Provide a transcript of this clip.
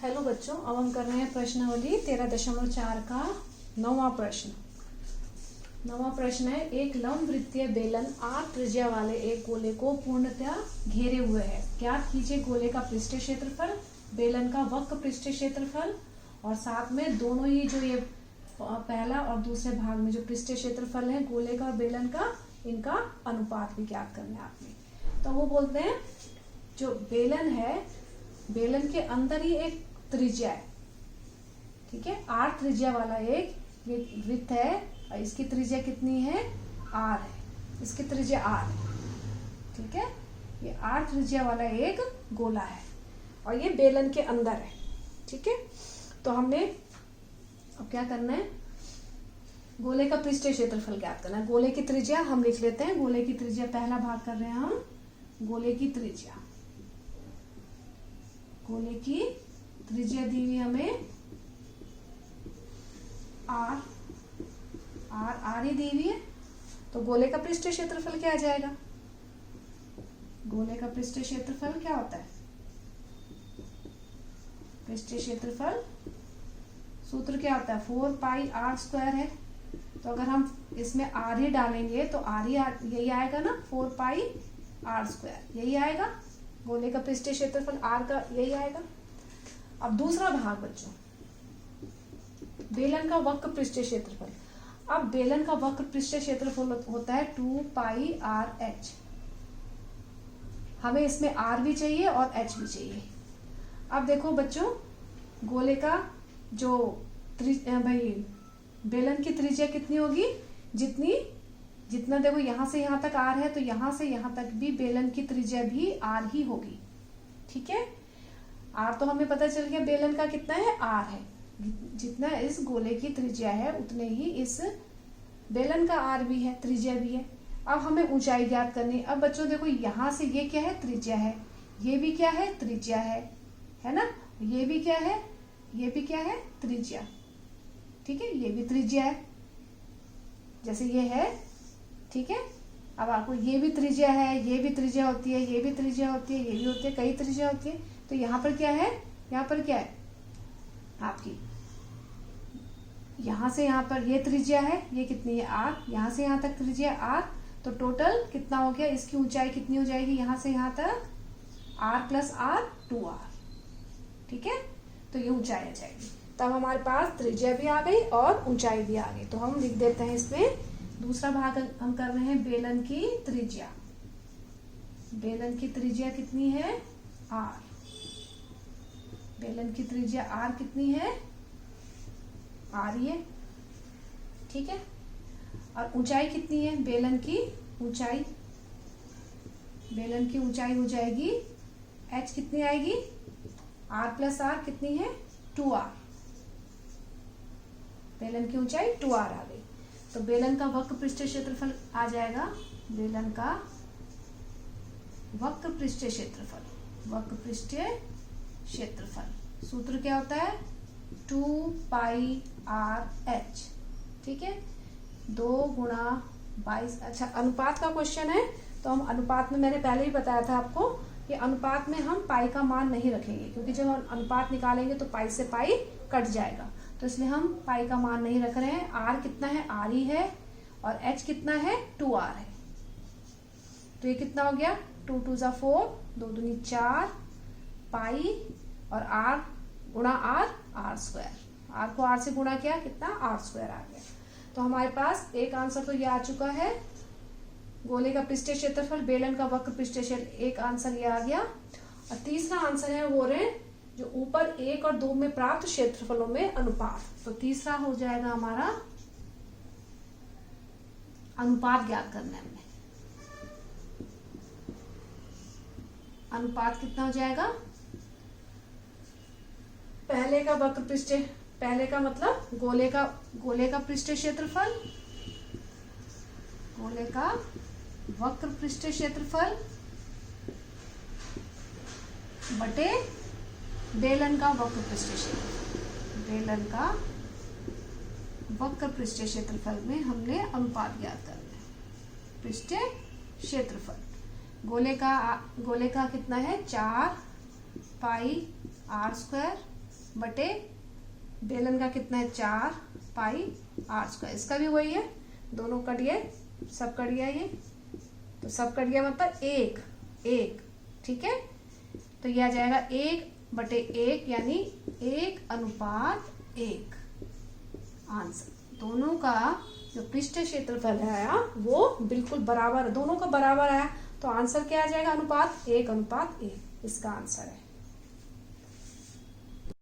Hello बच्चों, अब हम कर रहे हैं प्रश्नावली 13.4 का नौवां प्रश्न। नौवां प्रश्न है, एक लंब वृत्तीय बेलन r त्रिज्या वाले एक गोले को पूर्णतः घेरे हुए है। ज्ञात कीजिए गोले का पृष्ठीय क्षेत्रफल, बेलन का वक्र पृष्ठीय क्षेत्रफल और साथ में दोनों ही जो ये पहला और दूसरे भाग में जो पृष्ठीय क्षेत्रफल है गोले का और बेलन का, इनका अनुपात भी ज्ञात करना है आपने। तो वो बोलते हैं जो बेलन है, बेलन के अंदर ही एक त्रिज्या है, ठीक है, r त्रिज्या वाला एक ये वृत्त है और इसकी त्रिज्या कितनी है, r है, इसकी त्रिज्या r है, ठीक है। ये r त्रिज्या वाला एक गोला है और ये बेलन के अंदर है, ठीक है। तो हमने अब क्या करना है, गोले का पृष्ठीय क्षेत्रफल ज्ञात करना है। गोले की त्रिज्या हम लिख लेते हैं, गोले की त्रिज्या पहला भाग कर रहे हैं हम, गोले की त्रिज्या, गोले की त्रिज्या दी हुई हमें आर ही दी हुई है। तो गोले का पृष्ठीय क्षेत्रफल क्या आ जाएगा, गोले का पृष्ठीय क्षेत्रफल क्या होता है, पृष्ठीय क्षेत्रफल सूत्र क्या होता है, 4 पाई r स्क्वायर है। तो अगर हम इसमें r ही डालेंगे तो यही आएगा ना, 4 पाई r स्क्वायर यही आएगा, गोले का पृष्ठीय क्षेत्रफल r का यही आएगा। अब दूसरा भाग बच्चों, बेलन का वक्र पृष्ठीय क्षेत्रफल। अब बेलन का वक्र पृष्ठीय क्षेत्रफल होता है 2 पाई r h। हमें इसमें r भी चाहिए और h भी चाहिए। अब देखो बच्चों, गोले का जो भाई बेलन की त्रिज्या कितनी होगी, जितना देखो यहाँ से यहाँ तक r है, तो यहाँ से यहाँ तक भी बेलन की त्रिज्या भी r ही होगी, ठीक है। r तो हमें पता चल गया बेलन का कितना है, r है, जितना इस गोले की त्रिज्या है उतने ही इस बेलन का r भी है, त्रिज्या भी है। अब हमें ऊंचाई ज्ञात करनी है। अब बच्चों देखो यहाँ से ये क्या है, त्रिज्या है, ये भी क्या है, त्रिज्या है ना, ये भी क्या है, ये भी क्या है, त्रिज्या, ठीक है, ये भी त्रिज्या है जैसे ये है, ठीक है। अब आपको ये भी त्रिज्या है, ये भी त्रिज्या होती है, ये भी त्रिज्या होती है, ये भी होती है, कई त्रिज्या होती है। तो यहाँ पर क्या है, यहाँ पर क्या है आपकी, यहाँ से यहाँ पर ये त्रिज्या है, ये कितनी है, r, यहाँ से यहाँ तक त्रिज्या r। तो टोटल कितना हो गया, इसकी ऊंचाई कितनी हो जाएगी, यहाँ से यहाँ तक r प्लस r 2r, ठीक है। तो ये ऊंचाई आ जाएगी। तब हमारे पास त्रिज्या भी आ गई और ऊंचाई भी आ गई। तो हम लिख देते हैं इसमें, दूसरा भाग हम कर रहे हैं बेलन की त्रिज्या। बेलन की त्रिज्या कितनी है, r, बेलन की त्रिज्या r कितनी है, r ही है, ठीक है। और ऊंचाई कितनी है, बेलन की ऊंचाई, बेलन की ऊंचाई हो जाएगी h कितनी आएगी, r प्लस r कितनी है, 2r, बेलन की ऊंचाई 2r आ गई। तो बेलन का वक्र पृष्ठीय क्षेत्रफल आ जाएगा, बेलन का वक्र पृष्ठीय क्षेत्रफल, वक्र पृष्ठीय क्षेत्रफल सूत्र क्या होता है, 2 पाई r h, ठीक है, 2 गुणा 22। अच्छा, अनुपात का क्वेश्चन है, तो हम अनुपात में, मैंने पहले ही बताया था आपको कि अनुपात में हम पाई का मान नहीं रखेंगे, क्योंकि जब हम अनुपात निकालेंगे तो पाई से पाई कट जाएगा, तो इसलिए हम पाई का मान नहीं रख रहे हैं। r कितना है, r ही है, और h कितना है, 2r है। तो ये कितना हो गया, 2 2 जा 4, 2 दूनी 4 पाई और r गुणा r स्क्वायर, r को r से गुणा किया, कितना, r स्क्वायर आ गया। तो हमारे पास एक आंसर तो ये आ चुका है, गोले का पृष्ठीय क्षेत्रफल, बेलन का वक्र पृष्ठीय क्षेत्र, एक आंसर ये आ गया। और तीसरा आंसर है वो रहे जो ऊपर 1 और 2 में प्राप्त क्षेत्रफलों में अनुपात। तो तीसरा हो जाएगा हमारा अनुपात ज्ञात करना है हमें। अनुपात कितना हो जाएगा, पहले का वक्र पृष्ठीय, पहले का मतलब गोले का पृष्ठीय क्षेत्रफल, गोले का वक्र पृष्ठीय क्षेत्रफल बटे बेलन का वक्र पृष्ठीय क्षेत्रफल, बेलन का वक्र पृष्ठीय क्षेत्रफल में हमने अनुपात ज्ञात करना है। पृष्ठीय क्षेत्रफल गोले का कितना है, 4 पाई r स्क्वायर बटे बेलन का कितना है 4 पाई r²। इसका भी वही है, दोनों कट गए, सब कट गया ये, तो सब कट गया मतलब 1 ठीक है। तो ये आ जाएगा 1/1 यानी 1:1। आंसर दोनों का जो पृष्ठ क्षेत्रफल आया वो बिल्कुल बराबर, दोनों का बराबर आया, तो आंसर क्या आ जाएगा अनुपात 1:1। इसका आंसर है।